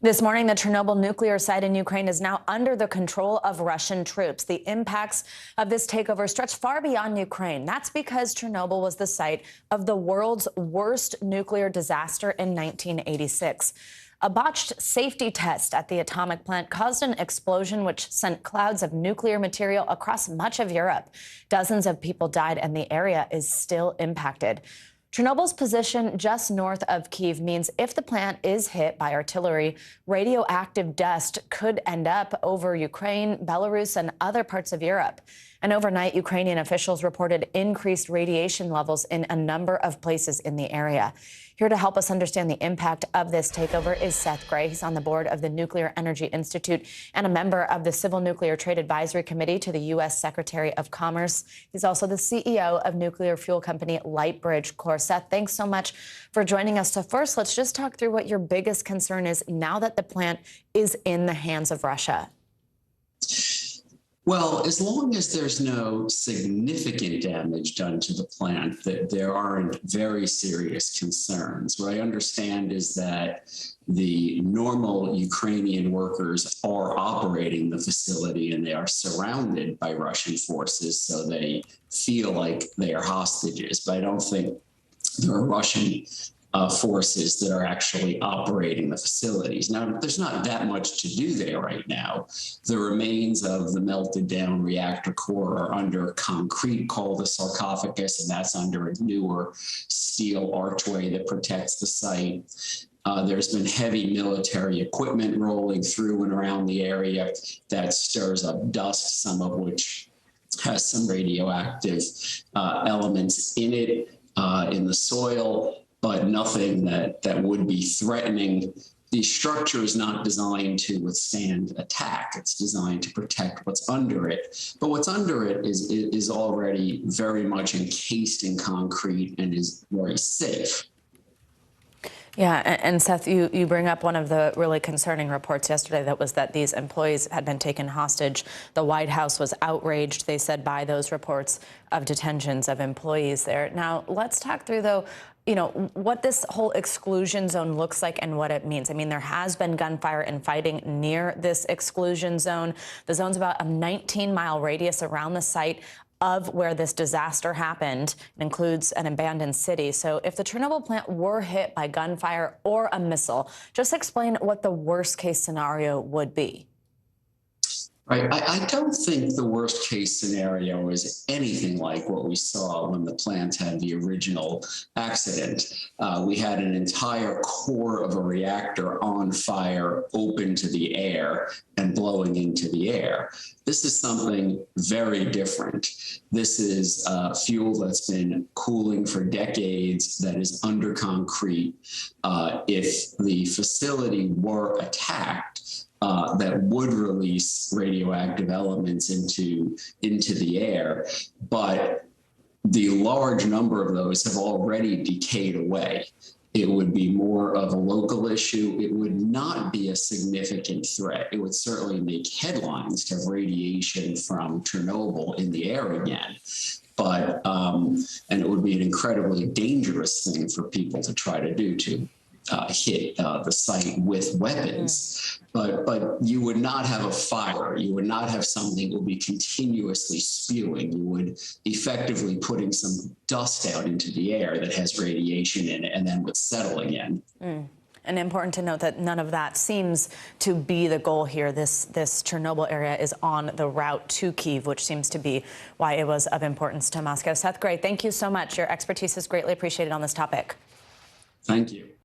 This morning, the Chernobyl nuclear site in Ukraine is now under the control of Russian troops. The impacts of this takeover stretch far beyond Ukraine. That's because Chernobyl was the site of the world's worst nuclear disaster in 1986. A botched safety test at the atomic plant caused an explosion which sent clouds of nuclear material across much of Europe. Dozens of people died, and the area is still impacted. Chernobyl's position just north of Kyiv means if the plant is hit by artillery, radioactive dust could end up over Ukraine, Belarus, and other parts of Europe. And overnight, Ukrainian officials reported increased radiation levels in a number of places in the area. Here to help us understand the impact of this takeover is Seth Grae. He's on the board of the Nuclear Energy Institute and a member of the Civil Nuclear Trade Advisory Committee to the U.S. Secretary of Commerce. He's also the CEO of nuclear fuel company Lightbridge. Seth, thanks so much for joining us. So first, let's just talk through what your biggest concern is now that the plant is in the hands of Russia. Well, as long as there's no significant damage done to the plant, that there aren't very serious concerns. What I understand is that the normal Ukrainian workers are operating the facility and they are surrounded by Russian forces, so they feel like they are hostages. But I don't think there are Russian forces that are actually operating the facilities. Now, there's not that much to do there right now. The remains of the melted down reactor core are under concrete called the sarcophagus, and that's under a newer steel archway that protects the site. There's been heavy military equipment rolling through and around the area that stirs up dust, some of which has some radioactive elements in it, in the soil, but nothing that would be threatening. The structure is not designed to withstand attack. It's designed to protect what's under it. But what's under it is already very much encased in concrete and is very safe. Yeah, and Seth, you bring up one of the really concerning reports yesterday that was that these employees had been taken hostage. The White House was outraged, they said, by those reports of detentions of employees there. Now, let's talk through, though, what this whole exclusion zone looks like and what it means. I mean, there has been gunfire and fighting near this exclusion zone. The zone's about a 19-mile radius around the site of where this disaster happened. It includes an abandoned city. So if the Chernobyl plant were hit by gunfire or a missile, just explain what the worst case scenario would be. Right. I don't think the worst case scenario is anything like what we saw when the plant had the original accident. We had an entire core of a reactor on fire, open to the air and blowing into the air. This is something very different. This is fuel that's been cooling for decades, that is under concrete. If the facility were attacked, that would release radioactive elements into the air, but the large number of those have already decayed away. It would be more of a local issue. It would not be a significant threat. It would certainly make headlines to have radiation from Chernobyl in the air again. But, and it would be an incredibly dangerous thing for people to try to do, to hit the site with weapons. But you would not have a fire. You would not have something that would be continuously spewing. You would effectively putting some dust out into the air that has radiation in it and then would settle again. And important to note that none of that seems to be the goal here. This Chernobyl area is on the route to Kyiv, which seems to be why it was of importance to Moscow. Seth Grae, thank you so much. Your expertise is greatly appreciated on this topic. Thank you.